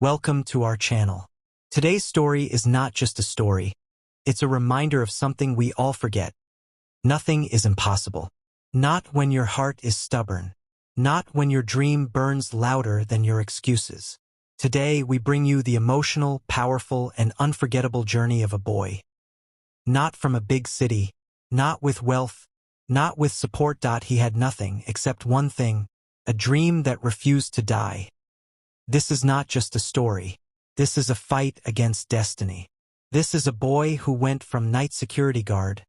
Welcome to our channel. Today's story is not just a story. It's a reminder of something we all forget. Nothing is impossible. Not when your heart is stubborn. Not when your dream burns louder than your excuses. Today, we bring you the emotional, powerful, and unforgettable journey of a boy. Not from a big city, not with wealth, not with support. He had nothing except one thing, a dream that refused to die. This is not just a story. This is a fight against destiny. This is a boy who went from night security guard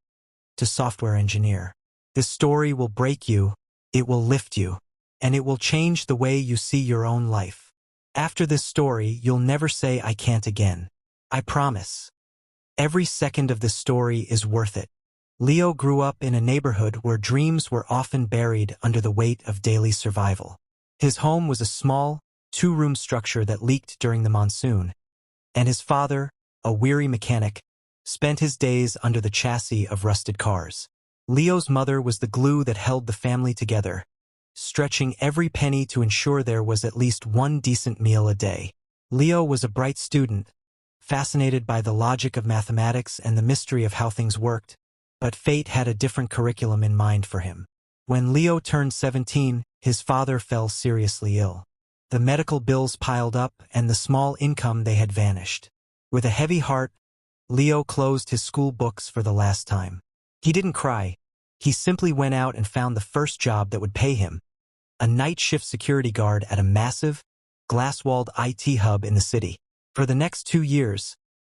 to software engineer. This story will break you, it will lift you, and it will change the way you see your own life. After this story, you'll never say I can't again. I promise. Every second of this story is worth it. Leo grew up in a neighborhood where dreams were often buried under the weight of daily survival. His home was a small, two-room structure that leaked during the monsoon, and his father, a weary mechanic, spent his days under the chassis of rusted cars. Leo's mother was the glue that held the family together, stretching every penny to ensure there was at least one decent meal a day. Leo was a bright student, fascinated by the logic of mathematics and the mystery of how things worked, but fate had a different curriculum in mind for him. When Leo turned 17, his father fell seriously ill. The medical bills piled up and the small income they had vanished. With a heavy heart, Leo closed his school books for the last time. He didn't cry. He simply went out and found the first job that would pay him, a night shift security guard at a massive, glass-walled IT hub in the city. For the next 2 years,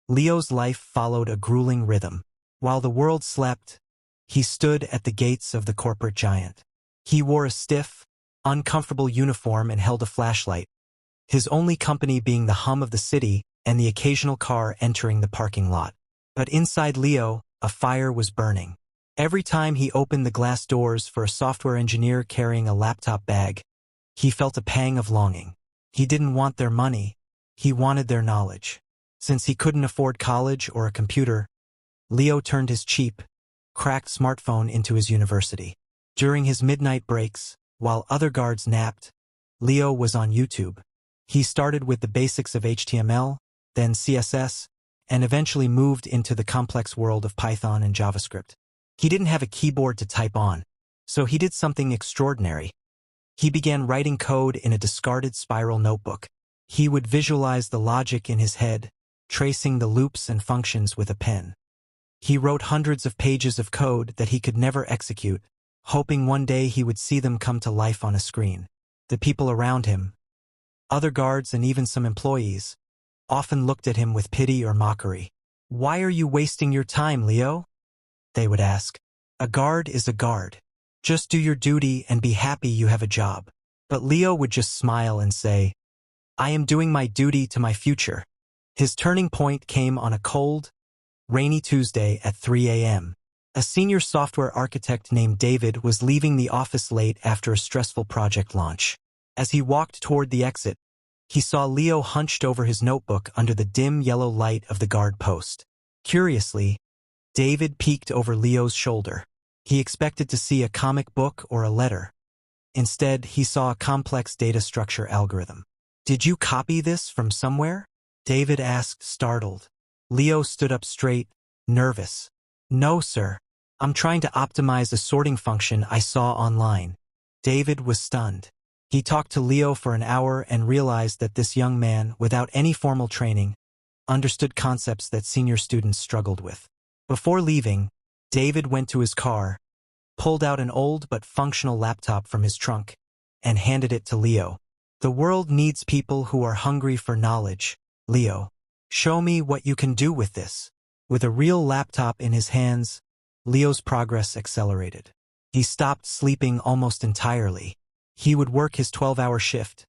Leo's life followed a grueling rhythm. While the world slept, he stood at the gates of the corporate giant. He wore a stiff, uncomfortable uniform and held a flashlight, his only company being the hum of the city and the occasional car entering the parking lot. But inside Leo, a fire was burning. Every time he opened the glass doors for a software engineer carrying a laptop bag, he felt a pang of longing. He didn't want their money, he wanted their knowledge. Since he couldn't afford college or a computer, Leo turned his cheap, cracked smartphone into his university. During his midnight breaks, while other guards napped, Leo was on YouTube. He started with the basics of HTML, then CSS, and eventually moved into the complex world of Python and JavaScript. He didn't have a keyboard to type on, so he did something extraordinary. He began writing code in a discarded spiral notebook. He would visualize the logic in his head, tracing the loops and functions with a pen. He wrote hundreds of pages of code that he could never execute, hoping one day he would see them come to life on a screen. The people around him, other guards and even some employees, often looked at him with pity or mockery. "Why are you wasting your time, Leo?" they would ask. "A guard is a guard. Just do your duty and be happy you have a job." But Leo would just smile and say, "I am doing my duty to my future." His turning point came on a cold, rainy Tuesday at 3 a.m. A senior software architect named David was leaving the office late after a stressful project launch. As he walked toward the exit, he saw Leo hunched over his notebook under the dim yellow light of the guard post. Curiously, David peeked over Leo's shoulder. He expected to see a comic book or a letter. Instead, he saw a complex data structure algorithm. "Did you copy this from somewhere?" David asked, startled. Leo stood up straight, nervous. "No, sir. I'm trying to optimize a sorting function I saw online." David was stunned. He talked to Leo for an hour and realized that this young man, without any formal training, understood concepts that senior students struggled with. Before leaving, David went to his car, pulled out an old but functional laptop from his trunk, and handed it to Leo. "The world needs people who are hungry for knowledge, Leo. Show me what you can do with this." With a real laptop in his hands, Leo's progress accelerated. He stopped sleeping almost entirely. He would work his 12-hour shift,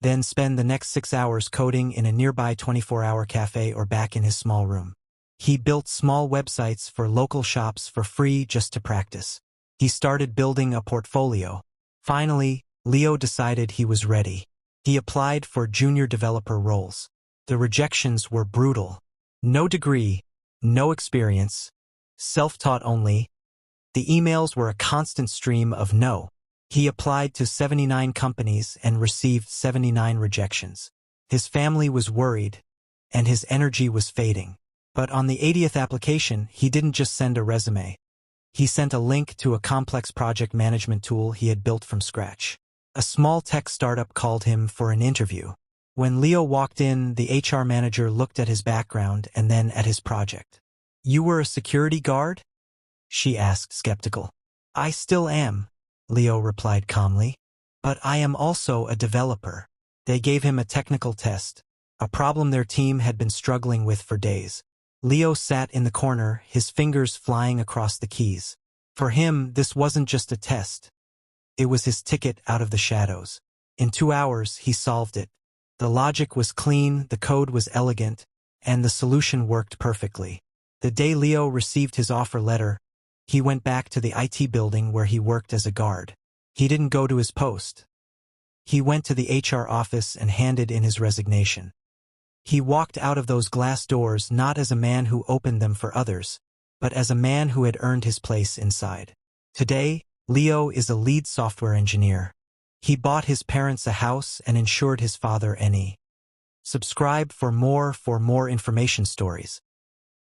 then spend the next 6 hours coding in a nearby 24-hour cafe or back in his small room. He built small websites for local shops for free just to practice. He started building a portfolio. Finally, Leo decided he was ready. He applied for junior developer roles. The rejections were brutal. No degree, no experience, self-taught only. The emails were a constant stream of no. He applied to 79 companies and received 79 rejections. His family was worried, and his energy was fading. But on the 80th application, he didn't just send a resume. He sent a link to a complex project management tool he had built from scratch. A small tech startup called him for an interview. When Leo walked in, the HR manager looked at his background and then at his project. "You were a security guard?" she asked, skeptical. "I still am," Leo replied calmly. "But I am also a developer." They gave him a technical test, a problem their team had been struggling with for days. Leo sat in the corner, his fingers flying across the keys. For him, this wasn't just a test. It was his ticket out of the shadows. In 2 hours, he solved it. The logic was clean, the code was elegant, and the solution worked perfectly. The day Leo received his offer letter, he went back to the IT building where he worked as a guard. He didn't go to his post. He went to the HR office and handed in his resignation. He walked out of those glass doors not as a man who opened them for others, but as a man who had earned his place inside. Today, Leo is a lead software engineer. He bought his parents a house and insured his father any. Subscribe for more information stories.